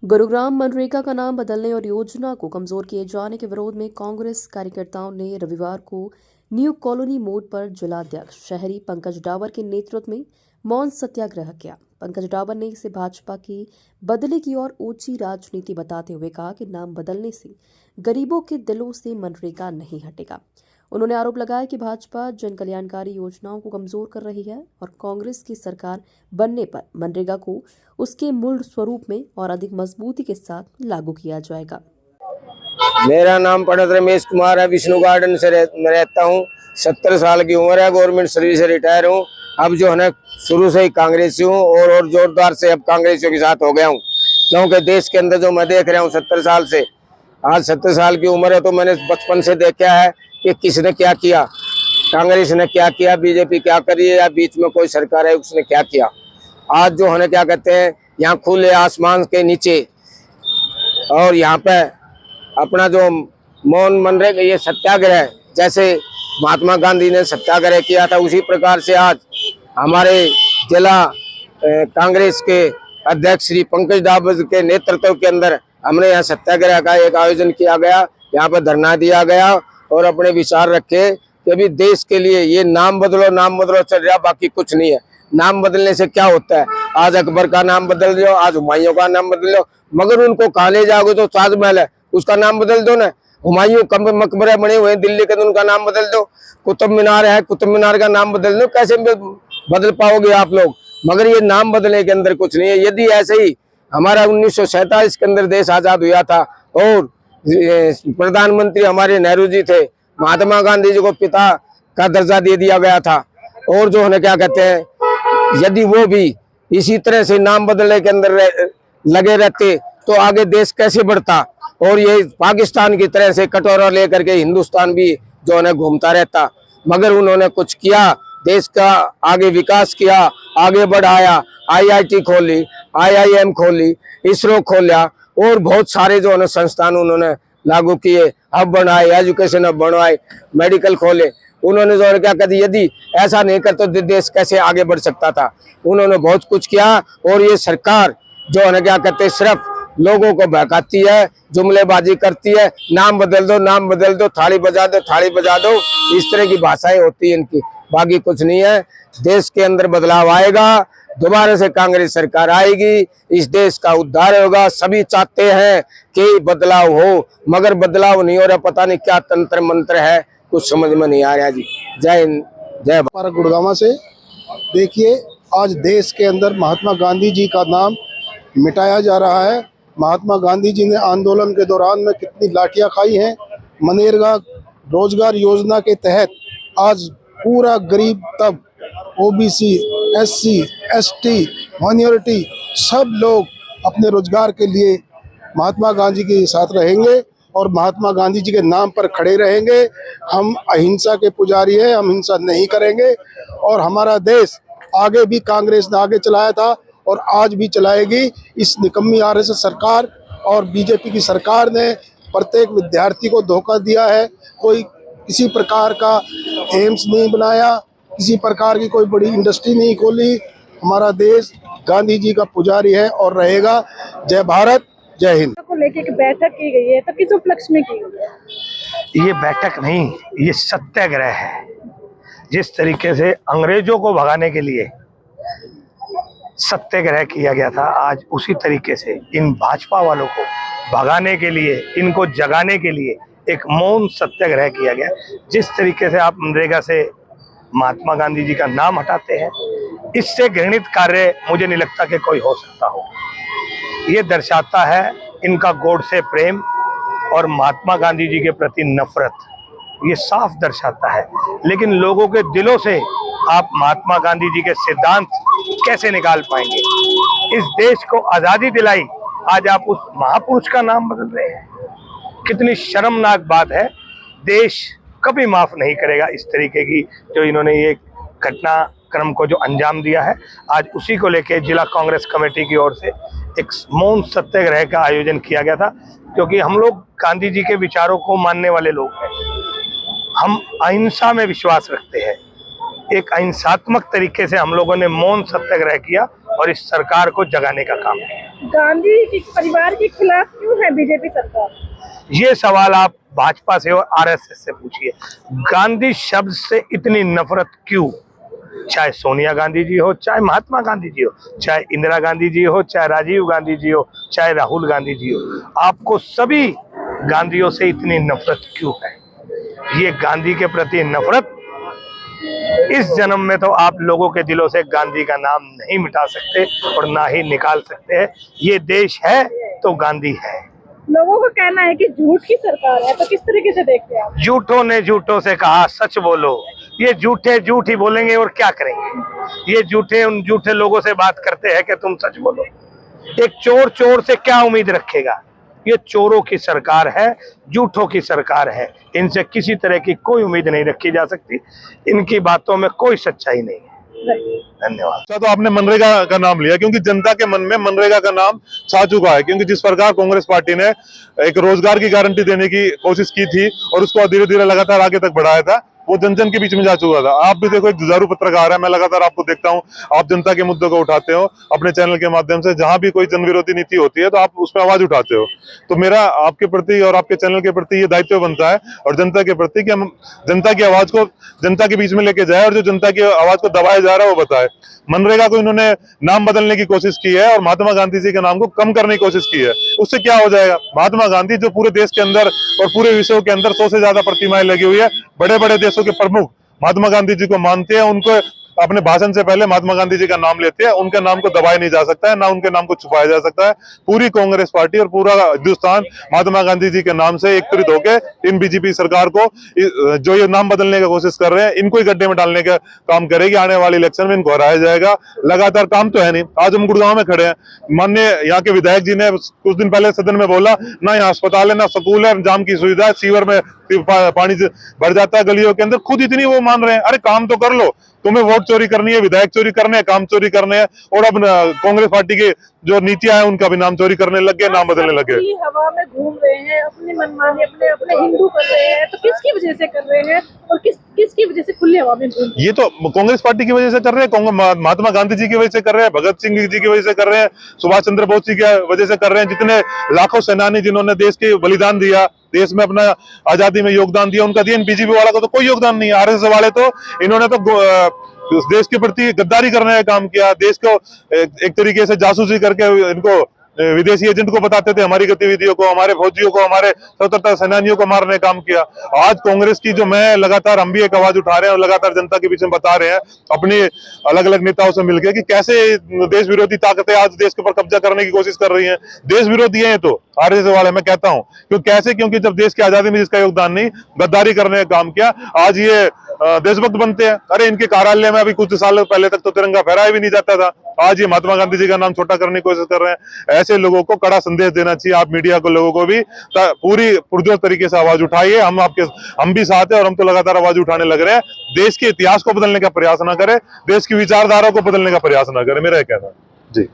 गुरुग्राम मनरेगा का नाम बदलने और योजना को कमजोर किए जाने के विरोध में कांग्रेस कार्यकर्ताओं ने रविवार को न्यू कॉलोनी मोड़ पर जिलाध्यक्ष शहरी पंकज डावर के नेतृत्व में मौन सत्याग्रह किया। पंकज डावर ने इसे भाजपा की बदले की और ऊंची राजनीति बताते हुए कहा कि नाम बदलने से गरीबों के दिलों से मनरेगा नहीं हटेगा। उन्होंने आरोप लगाया कि भाजपा जन कल्याणकारी योजनाओं को कमजोर कर रही है और कांग्रेस की सरकार बनने पर मनरेगा को उसके मूल स्वरूप में और अधिक मजबूती के साथ लागू किया जाएगा। मेरा नाम पंडित रमेश कुमार है, विष्णु गार्डन से मैं रहता हूँ। 70 साल की उम्र है, गवर्नमेंट सर्विस से रिटायर हूँ। अब जो है ना शुरू से ही कांग्रेसी हूँ और जोरदार से अब कांग्रेसियों के साथ हो गया हूँ, क्योंकि देश के अंदर जो मैं देख रहा हूँ 70 साल से, आज 70 साल की उम्र है तो मैंने बचपन से देखा है कि किसने क्या किया, कांग्रेस ने क्या किया, बीजेपी क्या करी है या बीच में कोई सरकार है उसने क्या किया। आज जो है क्या कहते हैं, यहाँ खुले आसमान के नीचे और यहाँ पे अपना जो मौन मनरेगा ये सत्याग्रह, जैसे महात्मा गांधी ने सत्याग्रह किया था उसी प्रकार से आज हमारे जिला कांग्रेस के अध्यक्ष श्री पंकज डावर के नेतृत्व के अंदर हमने यहाँ सत्याग्रह का एक आयोजन किया गया। यहाँ पर धरना दिया गया और अपने विचार रखे कि अभी देश के लिए ये नाम बदलो चल रहा, बाकी कुछ नहीं है। नाम बदलने से क्या होता है, आज अकबर का नाम बदल दो, आज हुमायूं का नाम बदल दो, मगर उनको कहाँ ले जाओगे तो ताजमहल है उसका नाम बदल दो ना, हुमायूं मकबरे बने हुए हैं दिल्ली के तो उनका नाम बदल दो, कुतुब मीनार है कुतुब मीनार का नाम बदल दो, कैसे बदल पाओगे आप लोग। मगर ये नाम बदलने के अंदर कुछ नहीं है। यदि ऐसे ही हमारा 1947 के अंदर देश आजाद हुआ था और प्रधानमंत्री हमारे नेहरू जी थे, महात्मा गांधी जी को पिता का दर्जा दे दिया गया था, और जो है क्या कहते हैं, यदि वो भी इसी तरह से नाम बदलने के अंदर लगे रहते तो आगे देश कैसे बढ़ता। और ये पाकिस्तान की तरह से कटोरा लेकर के हिंदुस्तान भी जो है घूमता रहता, मगर उन्होंने कुछ किया, देश का आगे विकास किया, आगे बढ़ाया, IIT खोली, IIM खोली, इसरो खोला और बहुत सारे जो है संस्थान उन्होंने लागू किए, हब बनाए, एजुकेशन हब बनवाए, मेडिकल खोले। उन्होंने जो है क्या कहते, यदि ऐसा नहीं करते तो देश कैसे आगे बढ़ सकता था। उन्होंने बहुत कुछ किया और ये सरकार जो है क्या कहते सिर्फ लोगों को बहकाती है, जुमलेबाजी करती है, नाम बदल दो, थाली बजा दो, इस तरह की भाषाएं होती है इनकी, बाकी कुछ नहीं है। देश के अंदर बदलाव आएगा, दोबारा से कांग्रेस सरकार आएगी, इस देश का उद्धार होगा। सभी चाहते हैं कि बदलाव हो, मगर बदलाव नहीं हो रहा, पता नहीं क्या तंत्र मंत्र है, कुछ समझ में नहीं आ रहा जी। जय हिंद, जय भारत। गुड़गांव से देखिए, आज देश के अंदर महात्मा गांधी जी का नाम मिटाया जा रहा है। महात्मा गांधी जी ने आंदोलन के दौरान में कितनी लाठियां खाई हैं। मनरेगा रोजगार योजना के तहत आज पूरा गरीब तब OBC, SC, ST, माइनॉरिटी सब लोग अपने रोजगार के लिए महात्मा गांधी के साथ रहेंगे और महात्मा गांधी जी के नाम पर खड़े रहेंगे। हम अहिंसा के पुजारी हैं, हम हिंसा नहीं करेंगे और हमारा देश आगे भी कांग्रेस ने आगे चलाया था और आज भी चलाएगी। इस निकम्मी RSS सरकार और बीजेपी की सरकार ने प्रत्येक विद्यार्थी को धोखा दिया है। कोई किसी प्रकार का एम्स नहीं बनाया, किसी प्रकार की कोई बड़ी इंडस्ट्री नहीं खोली। हमारा देश गांधी जी का पुजारी है और रहेगा। जय भारत, जय हिंद। को लेके एक बैठक की गई है, तो किस उपलक्ष्य में की गई है? ये बैठक नहीं, ये सत्याग्रह है। जिस तरीके से अंग्रेजों को भगाने के लिए सत्याग्रह किया गया था, आज उसी तरीके से इन भाजपा वालों को भगाने के लिए, इनको जगाने के लिए एक मौन सत्याग्रह किया गया। जिस तरीके से आप मनरेगा से महात्मा गांधी जी का नाम हटाते हैं, इससे घृणित कार्य मुझे नहीं लगता कि कोई हो सकता हो। ये दर्शाता है इनका गॉड से प्रेम और महात्मा गांधी जी के प्रति नफरत, ये साफ दर्शाता है। लेकिन लोगों के दिलों से आप महात्मा गांधी जी के सिद्धांत कैसे निकाल पाएंगे? इस देश को आजादी दिलाई, आज आप उस महापुरुष का नाम बदल रहे हैं। कितनी शर्मनाक बात है। देश कभी माफ नहीं करेगा इस तरीके की जो इन्होंने ये घटनाक्रम को जो अंजाम दिया है। आज उसी को लेकर जिला कांग्रेस कमेटी की ओर से एक मौन सत्याग्रह का आयोजन किया गया था, क्योंकि हम लोग गांधी जी के विचारों को मानने वाले लोग हैं। हम अहिंसा में विश्वास रखते हैं। एक अहिंसात्मक तरीके से हम लोगों ने मौन सत्याग्रह किया और इस सरकार को जगाने का काम किया। गांधी के परिवार के खिलाफ क्यों है बीजेपी सरकार? ये सवाल आप भाजपा से और आरएसएस से पूछिए। गांधी शब्द से इतनी नफरत क्यों? चाहे सोनिया गांधी जी हो, चाहे महात्मा गांधी जी हो, चाहे इंदिरा गांधी जी हो, चाहे राजीव गांधी जी हो, चाहे राहुल गांधी जी हो, आपको सभी गांधियों से इतनी नफरत क्यों है? ये गांधी के प्रति नफरत इस जन्म में तो आप लोगों के दिलों से गांधी का नाम नहीं मिटा सकते और ना ही निकाल सकते हैं। ये देश है तो गांधी है। लोगों का कहना है कि झूठ की सरकार है, तो किस तरीके से देखते हैं आप? झूठों ने झूठों से कहा सच बोलो। ये झूठे झूठ ही बोलेंगे और क्या करेंगे? ये झूठे उन झूठे लोगों से बात करते हैं कि तुम सच बोलो। एक चोर चोर से क्या उम्मीद रखेगा? ये चोरों की सरकार है, झूठों की सरकार है। इनसे किसी तरह की कोई उम्मीद नहीं रखी जा सकती। इनकी बातों में कोई सच्चाई नहीं है। धन्यवाद। अच्छा, तो आपने मनरेगा का नाम लिया क्योंकि जनता के मन में मनरेगा का नाम छा चुका है, क्योंकि जिस प्रकार कांग्रेस पार्टी ने एक रोजगार की गारंटी देने की कोशिश की थी और उसको धीरे धीरे लगातार आगे तक बढ़ाया था, वो जन जन के बीच में जा चुका था। आप भी देखो, एक जुझारू पत्रकार है, मैं लगातार आपको देखता हूँ, आप जनता के मुद्दों को उठाते हो अपने चैनल के माध्यम से। जहां भी कोई जन विरोधी नीति होती है तो आप उस पर आवाज उठाते हो। तो मेरा आपके प्रति और आपके चैनल के प्रति ये दायित्व बनता है और जनता के प्रति कि हम जनता की आवाज को जनता के बीच में लेके जाए और जो जनता की आवाज को दबाया जा रहा है वो बताए। मनरेगा को इन्होंने नाम बदलने की कोशिश की है और महात्मा गांधी जी के नाम को कम करने की कोशिश की है। उससे क्या हो जाएगा? महात्मा गांधी जो पूरे देश के अंदर और पूरे विश्व के अंदर 100 से ज्यादा प्रतिमाएं लगी हुई है, बड़े बड़े देशों के प्रमुख महात्मा गांधी जी को मानते हैं, उनको अपने भाषण से पहले महात्मा गांधी जी का नाम लेते हैं। उनके नाम को दबाया नहीं जा सकता है, ना उनके नाम को छुपाया जा सकता है। पूरी कांग्रेस पार्टी और पूरा हिंदुस्तान महात्मा गांधी जी के नाम से एकत्रित होकर इन बीजेपी सरकार को जो ये नाम बदलने की कोशिश कर रहे हैं, इनको ही गड्ढे में डालने का काम करेगी। आने वाले इलेक्शन में इनको हराया जाएगा। लगातार काम तो है नहीं। आज हम गुड़गांव में खड़े हैं, माननीय यहाँ के विधायक जी ने कुछ दिन पहले सदन में बोला, ना यहाँ अस्पताल है, ना स्कूल है, जाम की सुविधा है, सीवर में पानी भर जाता है गलियों के अंदर। खुद इतनी वो मान रहे हैं। अरे काम तो कर लो। तुम्हें वोट चोरी करनी है, विधायक चोरी करने हैं, काम चोरी करने हैं, और अब कांग्रेस पार्टी की जो नीतियां हैं उनका भी नाम चोरी करने लग गए, नाम बदलने लगे। हवा में घूम रहे हैं, अपनी मनमानी अपने अपने हिंदू कर रहे हैं, तो किसकी वजह से कर रहे हैं और किसकी वजह से खुली हवा में घूम रहे हैं? ये तो कांग्रेस पार्टी की वजह से कर रहे हैं, महात्मा गांधी जी की वजह से कर रहे हैं, भगत सिंह जी की वजह से कर रहे हैं, सुभाष चंद्र बोस जी की वजह से कर रहे हैं। जितने लाखों सेनानी जिन्होंने देश के बलिदान दिया, देश में अपना आजादी में योगदान दिया, उनका दिया। बीजेपी वाला को तो कोई योगदान नहीं है। आरएसएस वाले तो इन्होंने तो देश के प्रति गद्दारी करने का काम किया। देश को एक तरीके से जासूसी करके इनको विदेशी एजेंट को बताते थे हमारी गतिविधियों को, हमारे फौजियों को, हमारे स्वतंत्रता सेनानियों को मारने का काम किया। आज कांग्रेस की जो मैं लगातार हम भी एक आवाज उठा रहे हैं और लगातार जनता के बीच में बता रहे हैं अपने अलग अलग नेताओं से मिलकर कि कैसे देश विरोधी ताकतें आज देश के ऊपर कब्जा करने की कोशिश कर रही हैं। देश विरोधी है तो आरएसएस वाले, मैं कहता हूं। क्योंकि जब देश की आजादी में जिसका योगदान नहीं, गद्दारी करने का काम किया, आज ये देशभक्त बनते हैं। अरे इनके कार्यालय में अभी कुछ साल पहले तक तो तिरंगा फहराया भी नहीं जाता था। आज ये महात्मा गांधी जी का नाम छोटा करने की कोशिश कर रहे हैं। ऐसे लोगों को कड़ा संदेश देना चाहिए। आप मीडिया को, लोगों को भी पूरी पुरजोर तरीके से आवाज उठाइए। हम भी साथ हैं और हम तो लगातार आवाज उठाने लग रहे हैं। देश के इतिहास को बदलने का प्रयास ना करें, देश की विचारधारा को बदलने का प्रयास ना करें, मेरा यह कहना है जी।